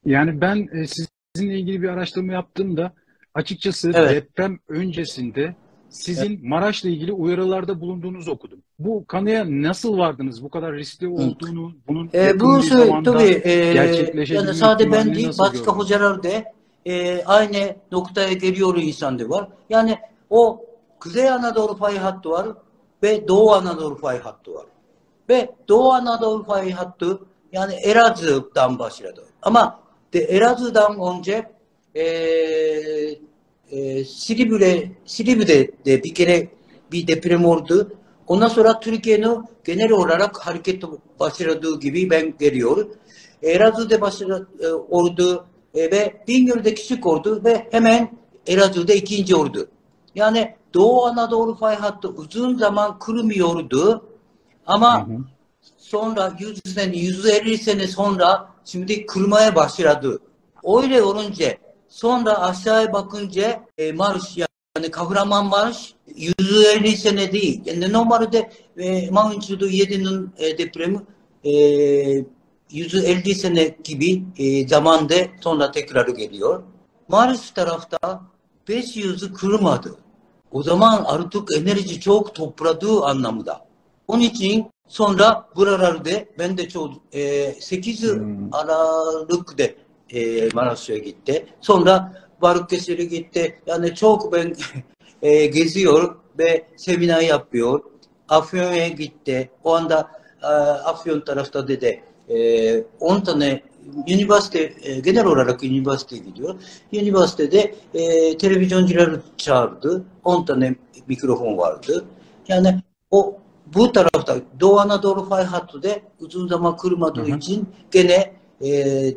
Yani ben sizinle ilgili bir araştırma yaptığımda açıkçası Evet. deprem öncesinde sizin Maraş'la ilgili uyarılarda bulunduğunuzu okudum. Bu kanıya nasıl vardınız? Bu kadar riskli Hı. olduğunu, bunun Bu yakın bir şey, zamanda tabii yani gerçekleşebilme sadece ben ihtimalini değil, nasıl başka gördünüz? hocalar da aynı noktaya geliyor insan da var. Yani o Kuzey Anadolu fay hattı var ve Doğu Anadolu fay hattı var. Ve Doğu Anadolu fay hattı yani Elazığ'dan başladı. Ama Elazığ'dan önce Silivri'de de bir kere bir deprem oldu. Ondan sonra Türkiye'nin genel olarak hareket başladığı gibi ben geliyor. Elazığ'da oldu ve Bingöl'de küçük oldu ve hemen Elazığ'da ikinci oldu. Yani Doğu Anadolu fay hattı uzun zaman kurumuyordu Hı ama hı. sonra 100 sene, 150 sene sonra şimdi kırmaya başladı. Öyle olunca sonra aşağıya bakınca marş yani Kahramanmaraş 150 sene değil. Yani normalde magnitudo 7'nin depremi e, 150 sene gibi zamanda sonra tekrar geliyor. Maraş tarafta 500'ü kırmadı. O zaman artık enerji çok topladığı anlamda. Onun için sonra buralarda ben de çok 8 Hmm. Aralık'ta Maraş'a gitti. Sonra Balıkesir'e gitti. Yani çok ben geziyor ve seminer yapıyor. Afyon'a gitti. O anda Afyon tarafta dedi 10 tane üniversite genel olarak üniversite gidiyor. Üniversitede televizyoncuları çağırdı. 10 tane mikrofon vardı. Yani o bu tarafta Doğu Anadolu fay hattı da uzun zaman Hı kırmadığı hı. için gene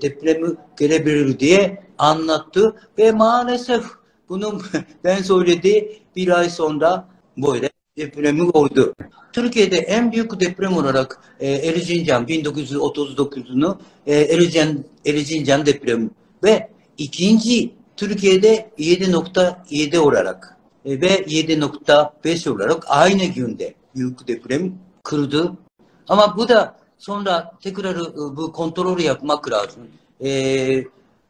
depremi gelebilir diye anlattı ve maalesef bunun ben söylediği bir ay sonra böyle depremi oldu. Türkiye'de en büyük deprem olarak Erzincan 1939'unu Erzincan depremi ve ikinci Türkiye'de 7.7 olarak ve 7.5 olarak aynı günde büyük deprem kırdı. Ama bu da sonra tekrar bu kontrolü yapmak lazım. E,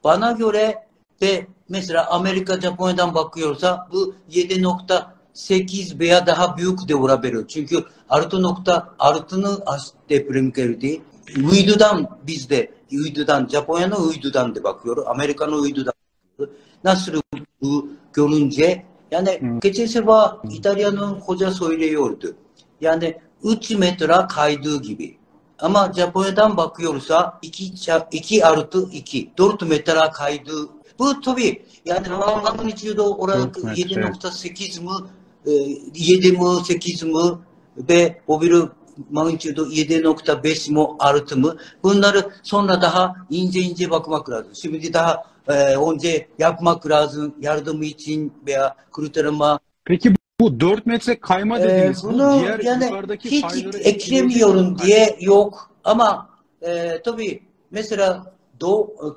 Bana göre de mesela Amerika Japonya'dan bakıyorsa bu 7.8 veya daha büyük de olabilir. Çünkü artının deprem geldi. Uydudan bizde uydudan Japonya'nın uydudan da bakıyor. Amerika'nın uydudan bakıyor. Nasıl bu görünce yani Hı geçen sefer hı. İtalya'nın hoca söylüyordu. Yani 3 metre kaydığı gibi. Ama Japonya'dan bakıyorsa 2 artı 2, 4 metre kaydı. Bu tabii yani magnitudo olarak 4 metre. Evet. 7.8 mi, 7 mi, 8 mi ve o bir magnitudo 7.5 mi artı mı? Bunları sonra daha ince ince bakmak lazım. Şimdi daha önce yapmak lazım yardım için veya kurtarma. Peki bu 4 metre kayma dediniz. Bu Bunu diğer yani yukarıdaki hiç fayları etkiledi mi bu eklemiyorum kayma? diye yok ama tabii mesela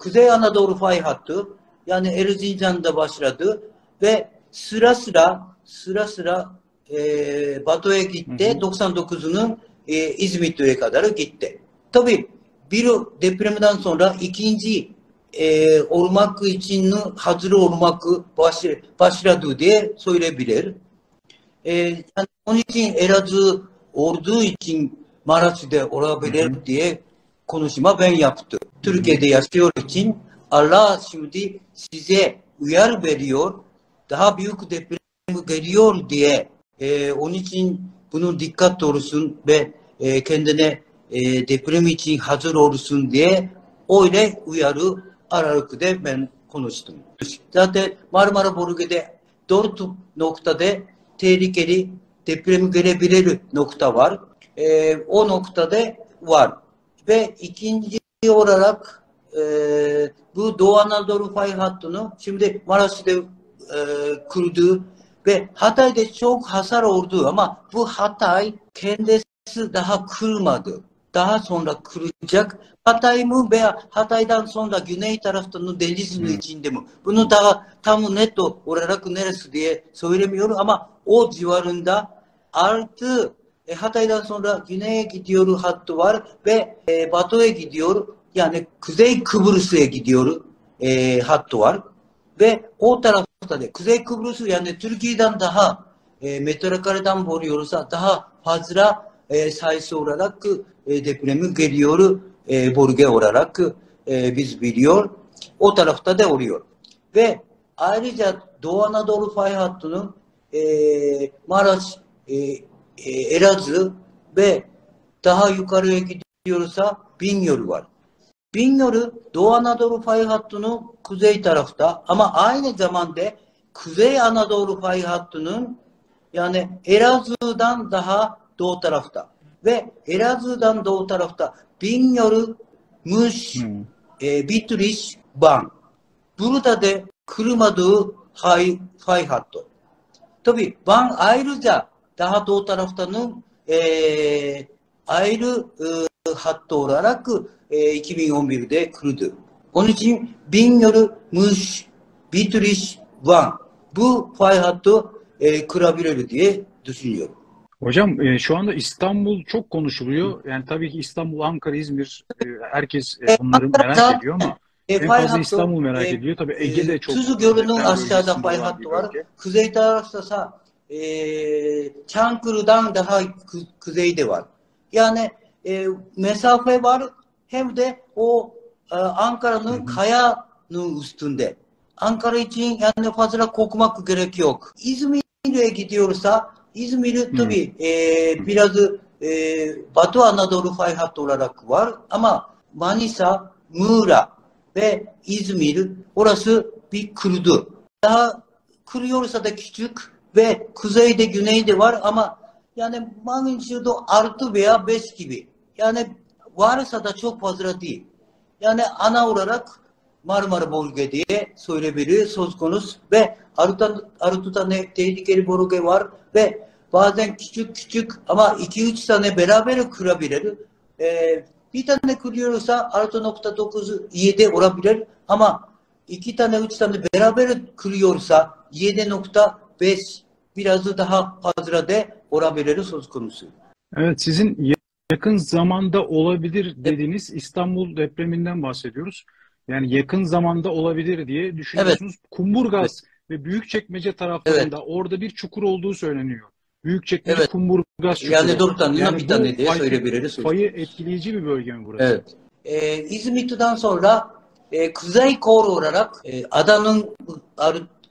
Kuzey Anadolu fay hattı yani Erzincan'da başladı ve sıra sıra Batı'ya Hı gitti. hı. 99'unun İzmit'e kadar gitti. Tabii bir depremden sonra ikinci olmak için hazır olmak başladı diye söyleyebilir. Yani onun için Elazığ olduğu için Maraş'ta Hı olabilir hı. diye konuşma ben yaptım. Hı hı. Türkiye'de yaşıyor için Allah şimdi size uyar veriyor. Daha büyük deprem geliyor diye onun için bunun dikkat olsun ve kendine deprem için hazır olsun diye öyle uyarı Aralık'ta ben konuştum. Zaten Marmara bölgede 4 noktada tehlikeli deprem görebilir nokta var. O noktada var. Ve ikinci olarak bu Doğu Anadolu fay hattını şimdi Maraş'ta kurdu ve Hatay'da çok hasar oldu ama bu Hatay kendisi daha kırmadı. Daha sonra kıracak. Hatay mı veya Hatay'dan sonra güney taraftan denizin Hı. içinde mi? Bunu daha tam net olarak neresi diye söylemiyorum ama o civarında artı Hatay'dan sonra güneye gidiyor hattı var ve batıya gidiyor. Yani Kuzey Kıbrıs'a gidiyor hattı var. Ve o tarafta da Kuzey Kıbrıs yani Türkiye'den daha metrekareden vuruyorsa daha fazla sayısı olarak depremi geliyor bölge olarak biz biliyor. O tarafta da oluyor. Ve ayrıca Doğu Anadolu fay hattının Maraş, Elazığ ve daha yukarıya gidiyorsa Bingöl var. Bingöl'ü Doğu Anadolu fay hattının kuzey tarafta ama aynı zamanda Kuzey Anadolu fay hattının yani Elazığ'dan daha doğu tarafta ve Elazığ'dan doğu tarafta Bingöl'ü, Muş, Bitlis, Van. Burada da kırmadığı fay hattı. Tabii Van ayrıca daha doğu taraftanın ayrı hattı olarak 2011'de kırdı. Onun için Bingöl'ü, Muş, Bitlis, Van bu fay hattı kırabilir diye düşünüyorum. Hocam şu anda İstanbul çok konuşuluyor. Yani tabii ki İstanbul, Ankara, İzmir herkes bunları merak ediyor ama en fay fazla hattı, İstanbul merak ediyor. Tabii Ege'de çok Tuzlu Gölü'nün deprem aşağıda bölgesinde fay olan hattı bir var. bölge. Kuzey tarafta Çankırı'dan daha kuzeyde var. Yani mesafe var hem de o Ankara'nın kayanın üstünde. Ankara için yani fazla korkmak gerek yok. İzmir'e gidiyorsa İzmir'i tabii biraz Batı Anadolu fay hattı olarak var ama Manisa, Muğla ve İzmir orası bir kırdı. Daha kırıyorsa da küçük ve kuzeyde güneyde var ama yani magnitudo artı veya 5 gibi. Yani varsa da çok fazla değil. Yani ana olarak Marmara bölge diye söyleyebiliriz söz konusu ve arı tane tehlikeli bölge var ve bazen küçük ama 2-3 tane beraber kırabilir. Bir tane kırıyorsa 6.97 olabilir ama 2 tane 3 tane beraber kırıyorsa 7.5 biraz daha fazla da olabilir söz konusu. Evet, sizin yakın zamanda olabilir dediğiniz İstanbul depreminden bahsediyoruz. Yani yakın zamanda olabilir diye düşünüyorsunuz. Evet. Kumburgaz ve Büyükçekmece taraflarında Evet. orada bir çukur olduğu söyleniyor. Büyükçekmece Evet. Kumburgaz Yani çukuru. 4 tane Yani bir bu tane diye söyleyebiliriz. fayı etkileyici bir bölge mi burası? Evet. İzmit'ten sonra Kuzey Kor olarak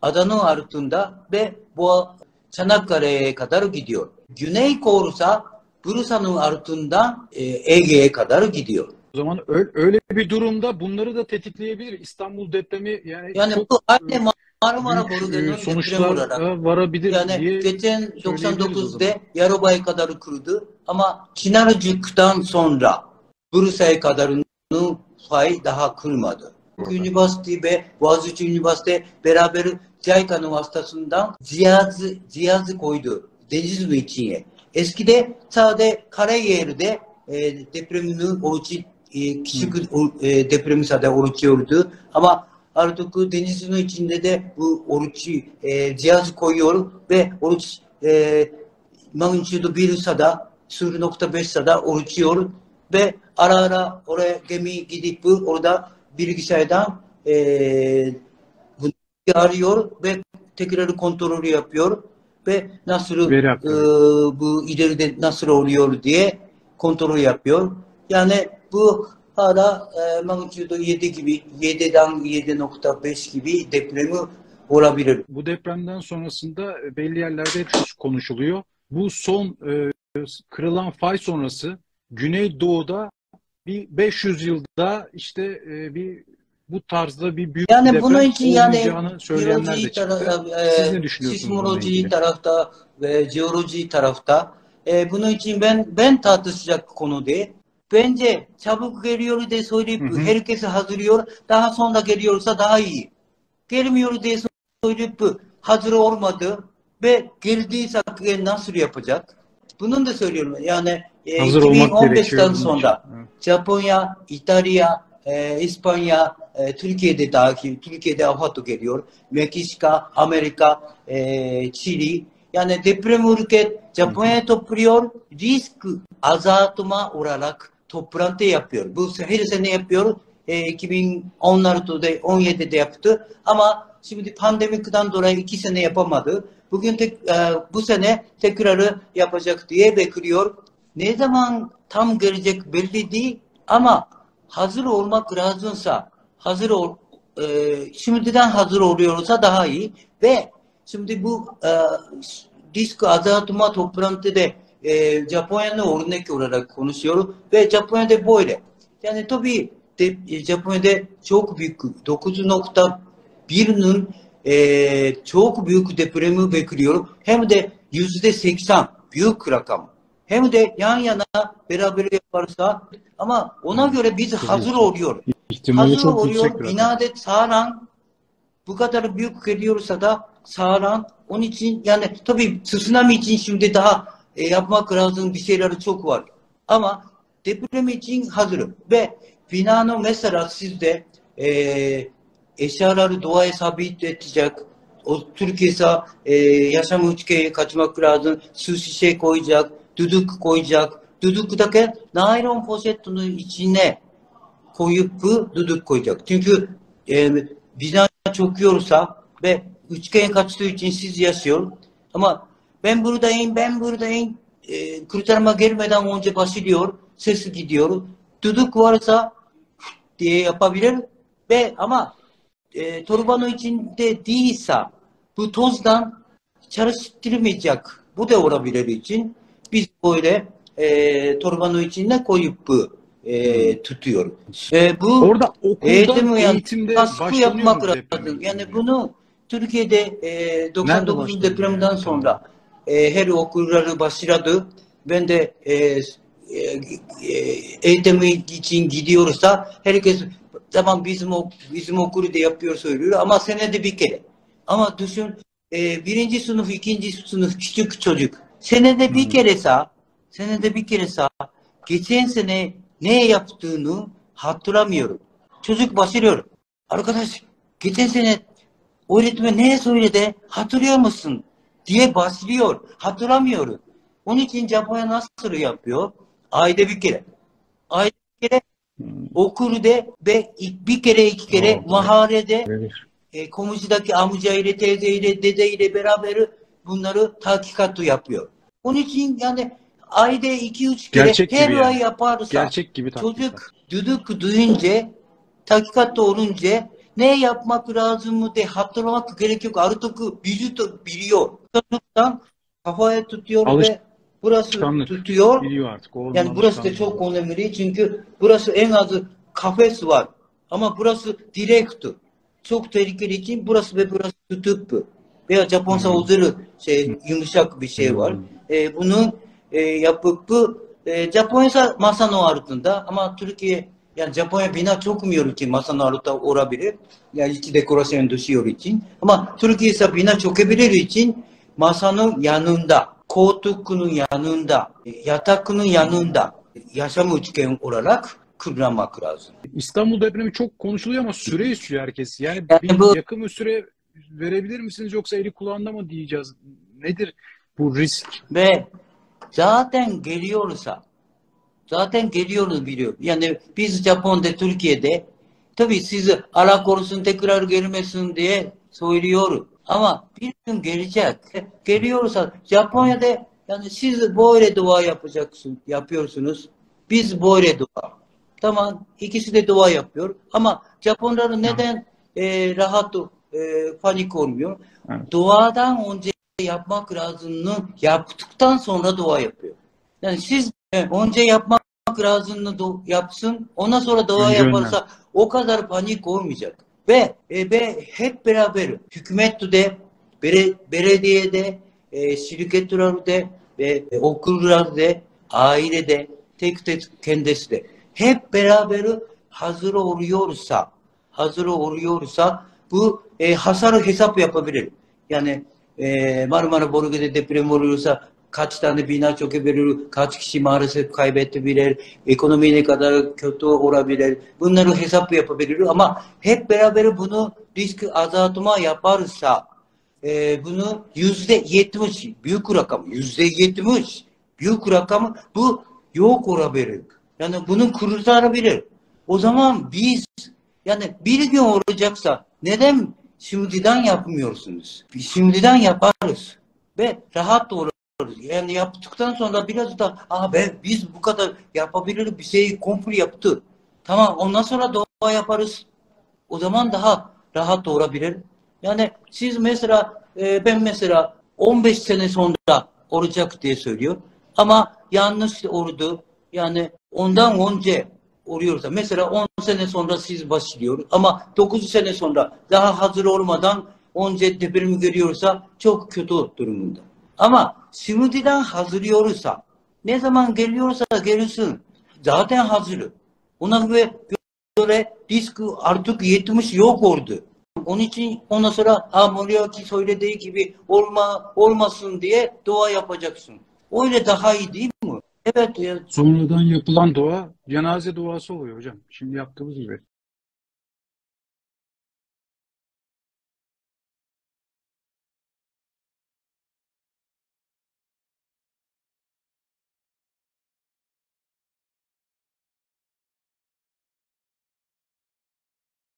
adanın altında ve bu Çanakkale'ye kadar gidiyor. Güney Korsa Bursa'nın altından Ege'ye kadar gidiyor. O zaman öyle bir durumda bunları da tetikleyebilir. İstanbul depremi yani Yani çok bu aynı Marmara büyük bölgenin deprem olarak. sonuçlara varabilir Yani diye geçen söyleyebiliriz o 99'da zaman. Yarobay kadar kırdı ama Çınarcık'tan sonra Bursa'ya kadarını fay daha kırmadı. Üniversite ve Boğaziçi Üniversite beraber JICA'nın vasıtasından cihazı koydu denizin içine. Eskide sadece karayerde depreminin ölçü küçük depremi sadece ölçüyordu ama artık denizin içinde de bu ölçü cihazı koyuyor ve ölçü magnitudo 1 sada 0.5 sada ölçüyor ve ara ara oraya gemi gidip orada bilgisayardan bunu arıyor ve tekrar kontrolü yapıyor ve nasıl Veri aktarıyor. bu ileride nasıl oluyor diye kontrol yapıyor. Yani bu hala magnitudo 7 gibi 7'den 7.5 gibi depremi olabilir. Bu depremden sonrasında belli yerlerde hep şu konuşuluyor. Bu son kırılan fay sonrası Güneydoğu'da bir 500 yılda işte bu tarzda bir büyük Yani bir bunun deprem için yani olmayacağını söyleyenler de çıktı. Siz ne düşünüyorsunuz bununla sismoloji ilgili? tarafta ve jeoloji tarafta bunun için ben tartışacak konu değil. Bence çabuk geliyor diye söyleyip herkesi hazırlıyor. Daha sonra geliyorsa daha iyi. Gelmiyor diye söyleyip hazır olmadı ve geldiyse nasıl yapacak? Bunun da söylüyorum. Yani Hazır olmak gerekiyor 2015'ten bunun için. sonra Evet. Japonya, İtalya, İspanya, Türkiye'de dahil, Türkiye'de afet geliyor. Meksika, Amerika, Çili. Yani deprem ülke Japonya'ya topluyor. Risk azaltma olarak toplantı yapıyor. Bu her sene yapıyor. 2010'larda da 17'de yaptı. Ama şimdi pandemiden dolayı 2 sene yapamadı. Bugün bu sene tekrarı yapacak diye bekliyor. Ne zaman tam gelecek belli değil ama hazır olmak lazımsa şimdiden hazır oluyorsa daha iyi ve şimdi bu risk azaltma toplantıda Japonya'nın örnek olarak konuşuyor ve Japonya'da böyle. Yani tabii Japonya'da çok büyük 9.1'nin çok büyük depremi bekliyor. Hem de %80 büyük rakam. Hem de yan yana beraber yaparsa ama ona göre biz hazır oluyor. İhtimali Hazır çok yüksek oluyor. bir rakam. Binada sağlam bu kadar büyük geliyorsa da sağlam. Onun için yani tabii tsunami için şimdi daha yapmak lazım bir şeyler çok var. Ama deprem için hazırım. Ve binanın mesela sizde eşyaları doğaya sabit edecek. O Türkiye'de yaşam üçgeni kaçmak lazım. Su şişe koyacak. Düdük koyacak. Düdükteki naylon poşetinin içine koyup düdük koyacak. Çünkü bina çöküyorsa ve üçgen kaçtığı için siz yaşıyor. Ama ben buradayım, kurtarma gelmeden önce başlıyor, sesi gidiyor. Düdük varsa diye yapabilir ve ama torbanın içinde değilse bu tozdan çalıştırmayacak. Bu da olabilir için biz böyle torbanın içine koyup tutuyor. Bu Orada okulda, yani eğitimde kaskı başlanıyor yapmak mu deprem lazım. Yani eğitimi? bunu Türkiye'de Nerede 99 başlanıyor depremden yani? sonra her okulları başladı. Ben de eğitim için gidiyorsa herkes tamam bizim okulu da yapıyor söylüyor ama senede bir kere. Ama düşün birinci sınıf, ikinci sınıf küçük çocuk senede bir kere geçen sene ne yaptığını hatırlamıyorum. Çocuk başlıyor. Arkadaş geçen sene öğretmen ne söyledi hatırlıyor musun diye başlıyor. Hatırlamıyorum. Onun için Japonya nasıl yapıyor? Ayda bir kere. Ayda bir kere okulda ve bir kere iki kere mahallede komşudaki amcayla, teyzeyle, dedeyle beraber bunları tahkikatı yapıyor. Onun için yani ayda 2-3 kere Gerçek her gibi ay yani. yaparsa Gerçek gibi çocuk tatbikat. düdük duyunca tahkikatta olunca ne yapmak lazım diye hatırlamak gerek yok. Artık vücut biliyor. Çocuktan kafaya tutuyor ve burası Alışkanlık. tutuyor. Biliyor artık. Olma Yani burası da alışkanlığı. çok önemli çünkü burası en azı kafes var. Ama burası direkt. Çok tehlikeli için burası ve burası tutup veya Japon savunları yumuşak bir şey var. Bunu yapıp Japonya masanın altında ama Türkiye yani Japonya bina çökmüyor için masanın altında olabilir. Yani içi dekorasyon düşüyor için. Ama Türkiye ise bina çökebilir için masanın yanında, koltuğunun yanında, yatakının yanında yaşam üçgen olarak kullanmak lazım. İstanbul depremi çok konuşuluyor ama süre istiyor herkes. Yani Yani bu bir yakın bir süre verebilir misiniz yoksa eli kulağında mı diyeceğiz? Nedir bu risk? ve zaten geliyoruz biliyor. Yani biz Japon'da, Türkiye'de tabii sizi Allah korusun tekrar gelmesin diye söylüyoruz. Ama bir gün gelecek. Geliyorsa Japonya'da yani siz böyle dua yapıyorsunuz. Biz böyle dua. Tamam ikisi de dua yapıyor. Ama Japonların neden rahat panik olmuyor? Evet. Duadan önce yapmak lazımını yaptıktan sonra dua yapıyor. Yani siz önce yapmak lazımını yapsın, ondan sonra dua Önce yaparsa o kadar panik olmayacak. Ve hep beraber hükümette, belediyede, şirketlerde ve okullarda, ailede, tek kendisi de hep beraber hazır oluyorsa bu hasarı hesap yapabilir. Yani Marmara bölgede deprem oluyorsa kaç tane bina çökebilir, kaç kişi maalesef kaybedebilir, ekonomi ne kadar kötü olabilir. Bunları hesap yapabilir ama hep beraber bunu risk azaltma yaparsa bunu %70 büyük rakam %70 büyük rakam bu yok olabilir. Yani bunu kurtarabilir. O zaman biz yani bir gün olacaksa neden şimdiden yapmıyorsunuz? Şimdiden yaparız ve rahat oluruz. Yani yaptıktan sonra biraz da biz bu kadar yapabiliriz, bir şeyi komple yaptı. Tamam, ondan sonra dua yaparız. O zaman daha rahat olabilir. Yani siz mesela ben mesela 15 sene sonra olacak diye söylüyor. Ama yanlış oldu. Yani ondan önce oluyorsa mesela 10 sene sonra siz başlıyor ama 9 sene sonra daha hazır olmadan önce depremi görüyorsa çok kötü durumunda. Ama şimdiden hazırlıyorsa ne zaman geliyorsa gelsin zaten hazır. Ona göre risk artık 70 yok oldu. Onun için ondan sonra Moriarty söylediği gibi olmasın diye dua yapacaksın. Öyle daha iyi değil mi? Evet. Sonradan yapılan dua cenaze duası oluyor hocam. Şimdi yaptığımız gibi.